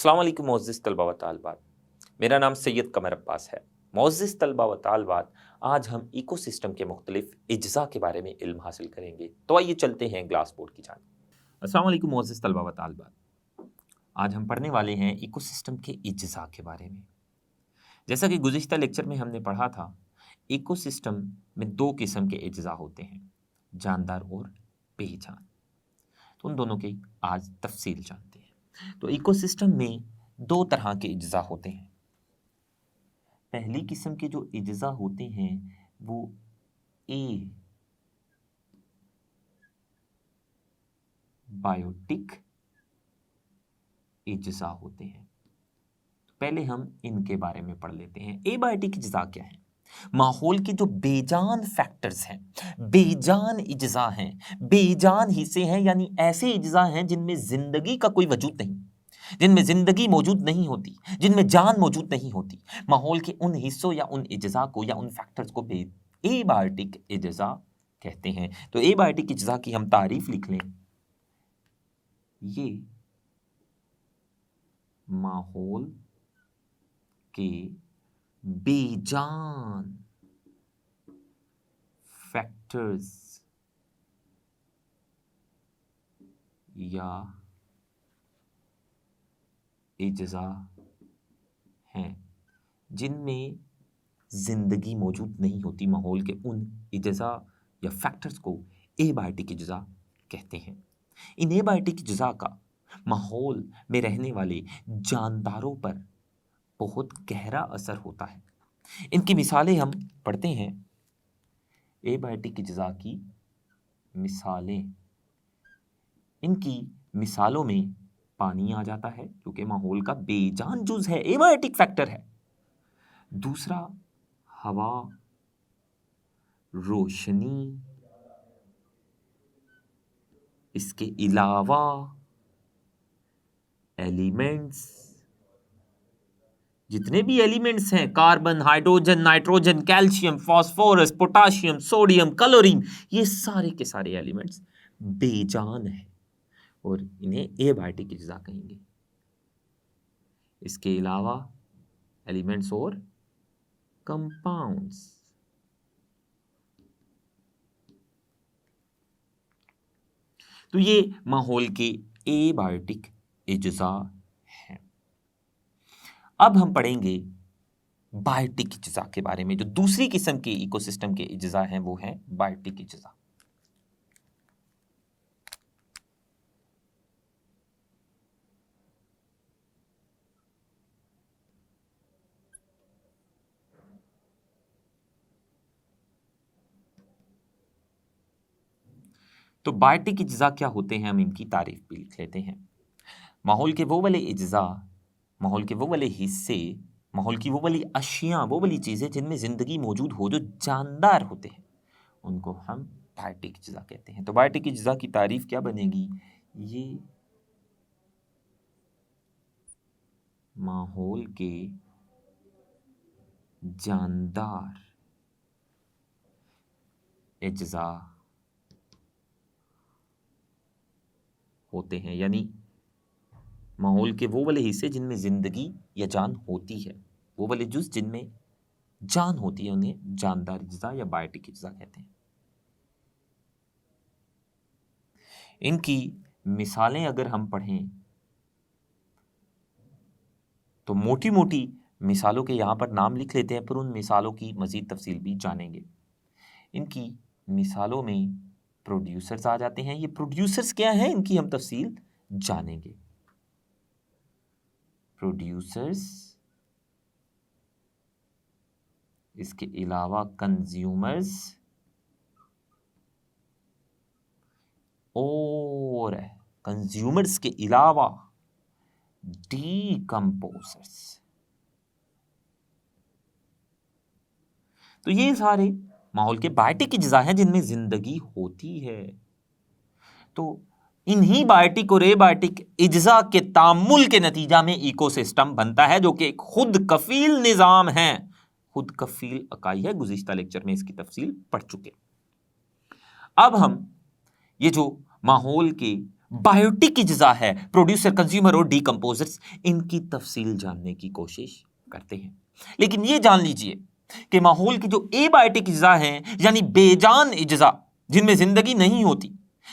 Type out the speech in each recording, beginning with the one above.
अस्सलाम वालेकुम मोअज़्ज़िज़ तलबा व तालिबात। मेरा नाम सैयद कमर अब्बास है। मोअज़्ज़िज़ तलबा व तालिबात, आज हम इकोसिस्टम के मुख्तलिफ अज्ज़ा के बारे में इल्म हासिल करेंगे। तो आइए चलते हैं ग्लास बोर्ड की जानिब। अस्सलाम वालेकुम मोअज़्ज़िज़ तलबा व तालिबात। आज हम पढ़ने वाले हैं इकोसिस्टम के अज्ज़ा के बारे में। जैसा कि गुज़िश्ता लेक्चर में हमने पढ़ा था, इकोसिस्टम में दो किस्म के अज्ज़ा होते हैं, जानदार और बेजान। तो उन दोनों की आज तफसील जानते हैं। तो इकोसिस्टम में दो तरह के अज्ज़ा होते हैं। पहली किस्म के जो अज्ज़ा होते हैं वो ए बायोटिक अज्ज़ा होते हैं। पहले हम इनके बारे में पढ़ लेते हैं। एबायोटिक अज्ज़ा क्या है? माहौल के जो बेजान फैक्टर्स हैं, बेजान अज्ज़ा हैं, बेजान हिस्से हैं, यानी ऐसे अज्ज़ा हैं जिनमें जिंदगी का कोई वजूद नहीं, जिनमें जिंदगी मौजूद नहीं होती, जिनमें जान मौजूद नहीं होती। माहौल के उन हिस्सों या उन अज्ज़ा को या उन फैक्टर्स को एबायोटिक अज्ज़ा कहते हैं। तो एबायोटिक अज्ज़ा की हम तारीफ लिख लें। ये माहौल के बेजान फैक्टर्स या अज्ज़ा हैं जिनमें जिंदगी मौजूद नहीं होती। माहौल के उन अज्ज़ा या फैक्टर्स को एबायोटिक अज्ज़ा कहते हैं। इन एबायोटिक अज्ज़ा का माहौल में रहने वाले जानदारों पर बहुत गहरा असर होता है। इनकी मिसालें हम पढ़ते हैं। एबायोटिक अज्ज़ा की मिसालें, इनकी मिसालों में पानी आ जाता है क्योंकि माहौल का बेजान जुज़ है, एबायोटिक फैक्टर है। दूसरा, हवा, रोशनी, इसके अलावा एलिमेंट्स, जितने भी एलिमेंट्स हैं, carbon, hydrogen, nitrogen, calcium, phosphorus, potassium, sodium, chlorine, ये सारे के सारे एलिमेंट्स बेजान हैं और इन्हें एबायोटिक अज्ज़ा कहेंगे। इसके अलावा एलिमेंट्स और कंपाउंड्स, तो ये माहौल के एबायोटिक अज्ज़ा हैं। अब हम पढ़ेंगे बायोटिक अज्ज़ा के बारे में। जो दूसरी किस्म के इकोसिस्टम के अज्ज़ा हैं वो हैं बायोटिक अज्ज़ा। तो बायोटिक अज्ज़ा क्या होते हैं, हम इनकी तारीफ भी लिख लेते हैं। माहौल के वो वाले अज्ज़ा, माहौल के वो वाले हिस्से, माहौल की वो वाली अशियाँ, वो वाली चीज़ें जिनमें ज़िंदगी मौजूद हो, जो जानदार होते हैं, उनको हम बायोटिक अज्ज़ा कहते हैं। तो बायोटिक अज्ज़ा की तारीफ क्या बनेगी? ये माहौल के जानदार अज्ज़ा होते हैं, यानी माहौल के वो वाले हिस्से जिनमें जिंदगी या जान होती है, वो वाले जुज़ जिनमें जान होती है, उन्हें जानदार अज्ज़ा या बायोटिक अज्ज़ा कहते हैं। इनकी मिसालें अगर हम पढ़ें तो मोटी मोटी मिसालों के यहाँ पर नाम लिख लेते हैं, पर उन मिसालों की मज़ीद तफसील भी जानेंगे। इनकी मिसालों में प्रोड्यूसर्स आ जाते हैं। ये प्रोड्यूसर्स क्या हैं, इनकी हम तफसील जानेंगे। प्रोड्यूसर्स, इसके अलावा कंज्यूमर्स और कंज्यूमर्स के अलावा डीकंपोजर्स। तो ये सारे माहौल के बायोटिक अज्ज़ा हैं जिनमें जिंदगी होती है। तो इन्हीं बायोटिक और एबायोटिक अज्ज़ा के तामुल के नतीजा में इकोसिस्टम बनता है, जो कि एक खुद कफील निज़ाम है, खुद कफील इकाई है। गुज़िश्ता लेक्चर में इसकी तफसील पढ़ चुके। अब हम ये जो माहौल के बायोटिक अज्जा है, प्रोड्यूसर, कंज्यूमर और डीकंपोजर्स, इनकी तफसील जानने की कोशिश करते हैं। लेकिन ये जान लीजिए कि माहौल के जो एबायोटिक अज्जा हैं, यानी बेजान अज्जा जिनमें जिंदगी नहीं होती,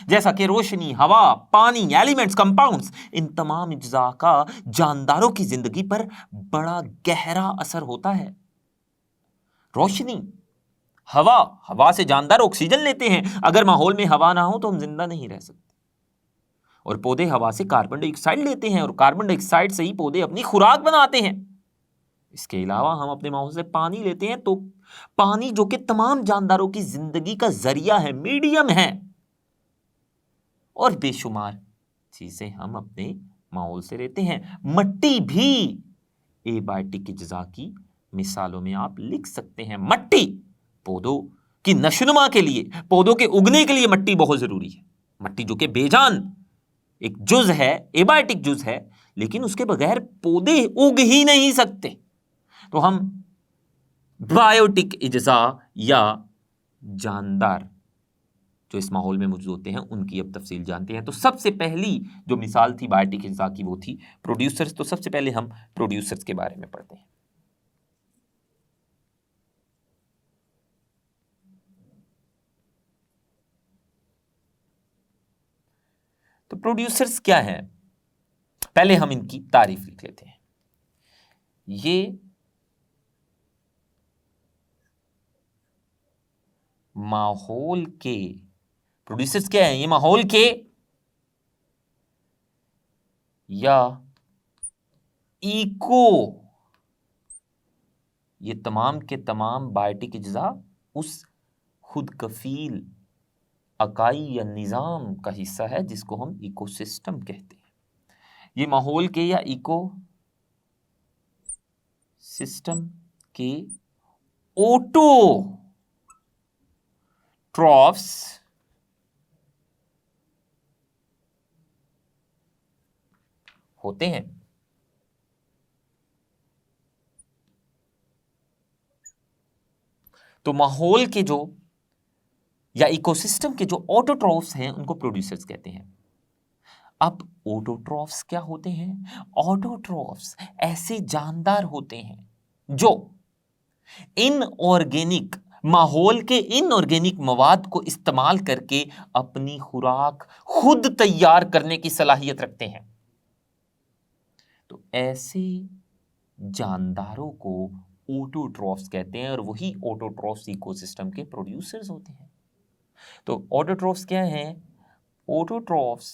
जैसा कि रोशनी, हवा, पानी, एलिमेंट्स, कंपाउंड्स, इन तमाम अज्जा का जानदारों की जिंदगी पर बड़ा गहरा असर होता है। रोशनी, हवा, हवा से जानदार ऑक्सीजन लेते हैं। अगर माहौल में हवा ना हो तो हम जिंदा नहीं रह सकते। और पौधे हवा से कार्बन डाइऑक्साइड लेते हैं और कार्बन डाइऑक्साइड से ही पौधे अपनी खुराक बनाते हैं। इसके अलावा हम अपने माहौल से पानी लेते हैं, तो पानी जो कि तमाम जानदारों की जिंदगी का जरिया है, मीडियम है, और बेशुमार चीजें हम अपने माहौल से लेते हैं। मट्टी भी एबायोटिक अज्जा की मिसालों में आप लिख सकते हैं। मट्टी पौधों की नशोनुमा के लिए, पौधों के उगने के लिए मट्टी बहुत जरूरी है। मट्टी जो कि बेजान एक जुज है, एबायोटिक जुज है, लेकिन उसके बगैर पौधे उग ही नहीं सकते। तो हम बायोटिक अज्जा या जानदार जो इस माहौल में मौजूद होते हैं उनकी अब तफसील जानते हैं। तो सबसे पहली जो मिसाल थी बायोटिक अज्जा की वो थी प्रोड्यूसर्स। तो सबसे पहले हम प्रोड्यूसर्स के बारे में पढ़ते हैं। तो प्रोड्यूसर्स क्या हैं, पहले हम इनकी तारीफ लिख लेते हैं। ये माहौल के प्रोड्यूसर्स क्या हैं? ये माहौल के या इको, ये तमाम के तमाम बायोटिक अज्जा उस खुद कफील अकाई या निजाम का हिस्सा है जिसको हम इकोसिस्टम कहते हैं। ये माहौल के या इको सिस्टम के ऑटोट्रॉफ्स होते हैं। तो माहौल के जो या इकोसिस्टम के जो ऑटोट्रॉफ्स हैं उनको प्रोड्यूसर्स कहते हैं। अब ऑटोट्रॉफ्स क्या होते हैं? ऑटोट्रॉफ्स ऐसे जानदार होते हैं जो इनऑर्गेनिक, माहौल के इनऑर्गेनिक मवाद को इस्तेमाल करके अपनी खुराक खुद तैयार करने की सलाहियत रखते हैं। तो ऐसे जानदारों को ऑटोट्रॉफ्स कहते हैं और वही ऑटोट्रॉफ्स इकोसिस्टम के प्रोड्यूसर्स होते हैं। तो ऑटोट्रॉफ्स क्या हैं? ऑटोट्रॉफ्स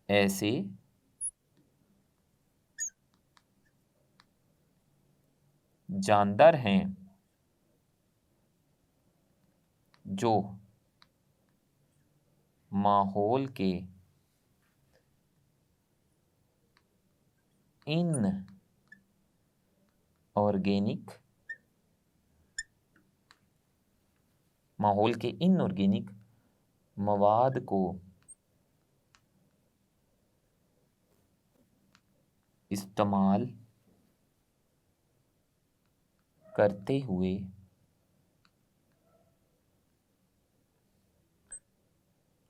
ऐसे जानदार हैं जो माहौल के इन ऑर्गेनिक मवाद को इस्तेमाल करते हुए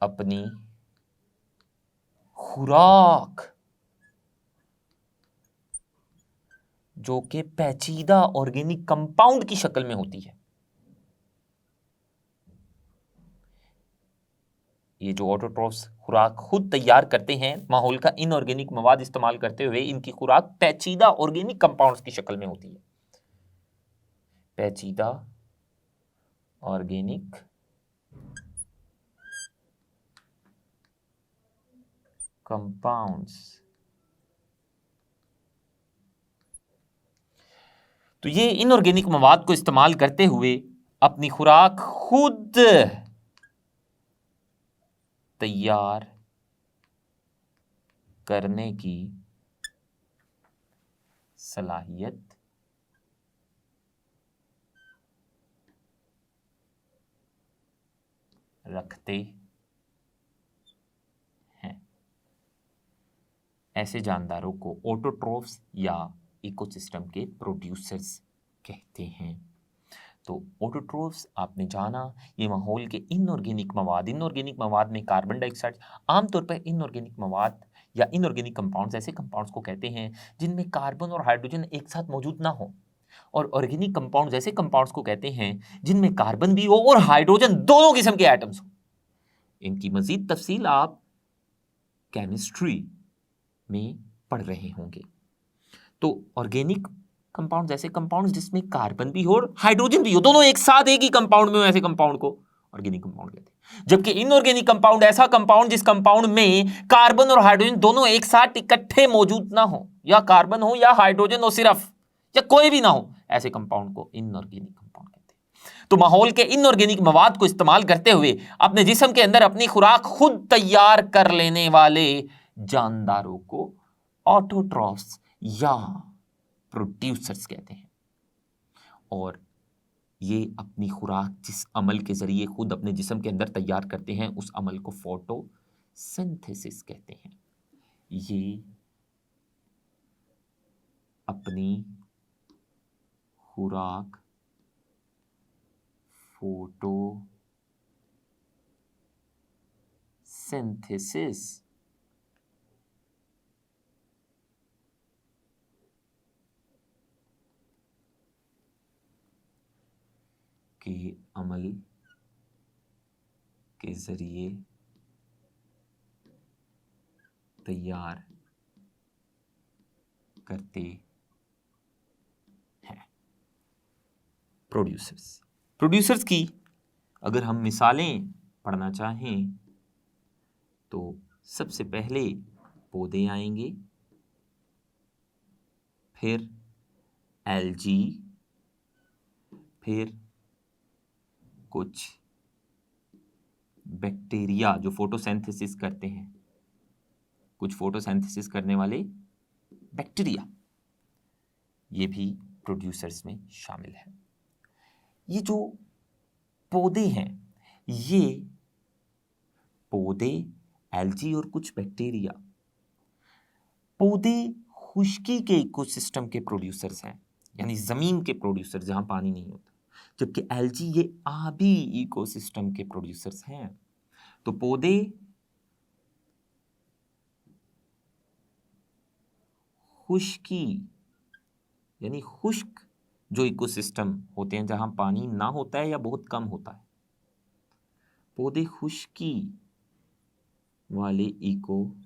अपनी खुराक जो कि पेचीदा ऑर्गेनिक कंपाउंड की शक्ल में होती है, ये जो ऑटोट्रॉफ्स खुराक खुद तैयार करते हैं माहौल का इनऑर्गेनिक मवाद इस्तेमाल करते हुए, इनकी खुराक पेचीदा ऑर्गेनिक कंपाउंड्स की शक्ल में होती है। पेचीदा ऑर्गेनिक कंपाउंड्स। तो ये इनऑर्गेनिक मवाद को इस्तेमाल करते हुए अपनी खुराक खुद तैयार करने की सलाहियत रखते हैं। ऐसे जानदारों को ऑटोट्रॉफ्स या इकोसिस्टम के प्रोड्यूसर्स कहते हैं। तो ऑटोट्रोफ्स आपने जाना, ये माहौल के इनऑर्गेनिक मवाद में कार्बन डाइऑक्साइड, आमतौर पर इनऑर्गेनिक मवाद या इनऑर्गेनिक कंपाउंड्स ऐसे कंपाउंड्स को कहते हैं जिनमें कार्बन और हाइड्रोजन एक साथ मौजूद ना हो, और ऑर्गेनिक कंपाउंड्स ऐसे कंपाउंड्स को कहते हैं जिनमें कार्बन भी हो और हाइड्रोजन, दोनों किस्म के एटम्स हो। इनकी मजीद तफसील आप केमिस्ट्री में पढ़ रहे होंगे। तो ऑर्गेनिक कंपाउंड ऐसे कंपाउंड जिसमें कार्बन भी हो और हाइड्रोजन भी हो, दोनों एक साथ एक ही कंपाउंड में हो, ऐसे कंपाउंड को ऑर्गेनिक कंपाउंड कहते हैं। जबकि इनऑर्गेनिक कंपाउंड ऐसा कंपाउंड जिस कंपाउंड में कार्बन और हाइड्रोजन दोनों एक साथ इकट्ठे मौजूद ना हो, या कार्बन हो या हाइड्रोजन हो सिर्फ, या कोई भी ना हो, ऐसे कंपाउंड को इनऑर्गेनिक कंपाउंड कहते हैं। तो माहौल के इनऑर्गेनिक मवाद को इस्तेमाल करते हुए अपने जिस्म के अंदर अपनी खुराक खुद तैयार कर लेने वाले जानदारों को ऑटोट्रॉफ्स या प्रोड्यूसर्स कहते हैं। और ये अपनी खुराक जिस अमल के जरिए खुद अपने जिस्म के अंदर तैयार करते हैं उस अमल को फोटोसिंथेसिस कहते हैं। ये अपनी खुराक फोटोसिंथेसिस के अमल के जरिए तैयार करते हैं। प्रोड्यूसर्स की अगर हम मिसालें पढ़ना चाहें तो सबसे पहले पौधे आएंगे, फिर एल्गी, फिर कुछ बैक्टीरिया जो फोटोसिंथेसिस करते हैं, कुछ फोटोसिंथेसिस करने वाले बैक्टीरिया, ये भी प्रोड्यूसर्स में शामिल है। ये जो पौधे हैं, ये पौधे, एल्गी और कुछ बैक्टीरिया, पौधे खुश्की के इकोसिस्टम के प्रोड्यूसर्स हैं, यानी जमीन के प्रोड्यूसर जहां पानी नहीं होता, जबकि एल्गी ये आबी इकोसिस्टम के प्रोड्यूसर्स हैं। तो पौधे खुश्की यानी खुश्क जो इकोसिस्टम होते हैं जहां पानी ना होता है या बहुत कम होता है, पौधे खुश्की वाले इको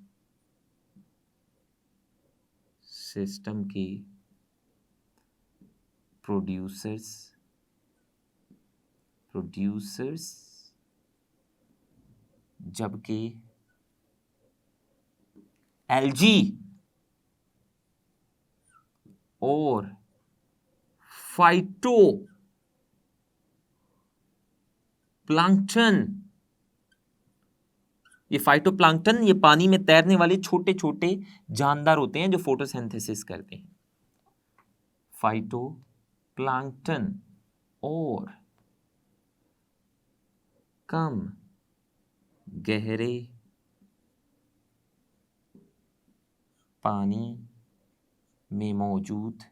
सिस्टम के प्रोड्यूसर्स जबकि एल्गी और फाइटो प्लांक्टन, ये फाइटोप्लांक्टन ये पानी में तैरने वाले छोटे छोटे जानदार होते हैं जो फोटोसिंथेसिस करते हैं। फाइटोप्लांक्टन और कम गहरे पानी में मौजूद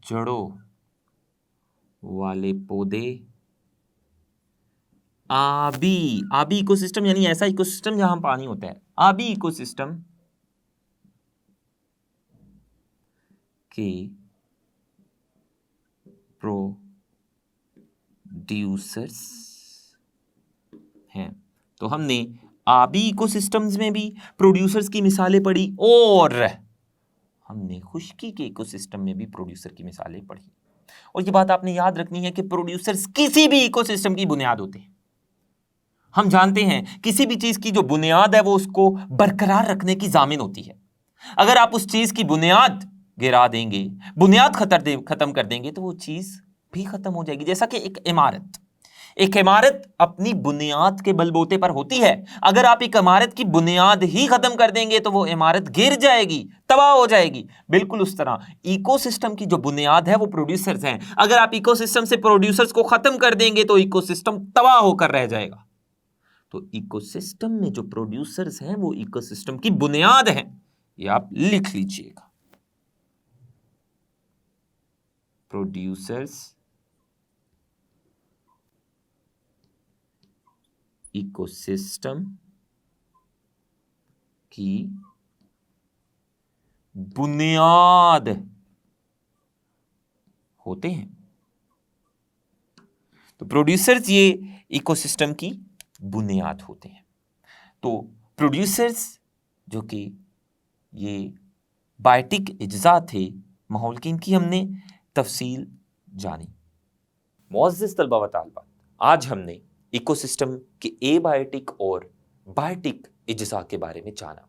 जड़ों वाले पौधे आबी इकोसिस्टम, यानी ऐसा इकोसिस्टम जहां पानी होता है, आबी इकोसिस्टम के प्रोड्यूसर्स हैं। तो हमने आबी इकोसिस्टम्स में भी प्रोड्यूसर्स की मिसालें पढ़ी और हमने खुश्की के इकोसिस्टम में भी प्रोड्यूसर की मिसालें पढ़ी। और ये बात आपने याद रखनी है कि प्रोड्यूसर्स किसी भी इकोसिस्टम की बुनियाद होते हैं। हम जानते हैं किसी भी चीज की जो बुनियाद है वो उसको बरकरार रखने की जामिन होती है। अगर आप उस चीज की बुनियाद गिरा देंगे, बुनियाद खत्म कर देंगे तो वो चीज भी खत्म हो जाएगी। जैसा कि एक इमारत अपनी बुनियाद के बलबूते पर होती है। अगर आप एक इमारत की बुनियाद ही खत्म कर देंगे तो वो इमारत गिर जाएगी, तबाह हो जाएगी। बिल्कुल उस तरह इकोसिस्टम की जो बुनियाद है वो प्रोड्यूसर्स हैं। अगर आप इकोसिस्टम से प्रोड्यूसर्स को खत्म कर देंगे तो इकोसिस्टम तबाह होकर रह जाएगा। तो इकोसिस्टम में जो प्रोड्यूसर्स हैं वो इकोसिस्टम की बुनियाद हैं। ये आप लिख लीजिएगा। प्रोड्यूसर्स, इकोसिस्टम की बुनियाद होते हैं। तो प्रोड्यूसर्स ये इकोसिस्टम की बुनियाद होते हैं। तो प्रोड्यूसर्स जो कि ये बायोटिक अज्जा थे माहौल की, इनकी हमने तफसील जानी। मुअज़्ज़िज़ तलबा व तालिबात, आज हमने इकोसिस्टम के एबायोटिक और बायोटिक अज्जा के बारे में जाना।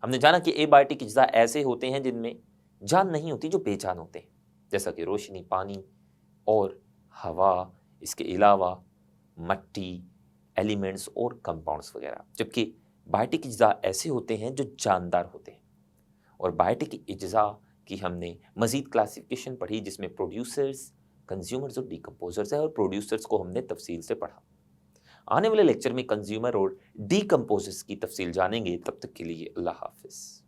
हमने जाना कि एबायोटिक अज्जा ऐसे होते हैं जिनमें जान नहीं होती, जो बेजान होते हैं, जैसा कि रोशनी, पानी और हवा, इसके अलावा मट्टी, एलिमेंट्स और कंपाउंड्स वगैरह। जबकि बायोटिक अज्जा ऐसे होते हैं जो जानदार होते हैं। और बायोटिक अज्जा की हमने मज़ीद क्लासिफिकेशन पढ़ी, जिसमें प्रोड्यूसर्स, कंज्यूमर्स और डिकम्पोजर्स है, और प्रोड्यूसर्स को हमने तफसील से पढ़ा। आने वाले लेक्चर में कंज्यूमर और डिकम्पोजर्स की तफसील जानेंगे। तब तक के लिए अल्लाह हाफिज़।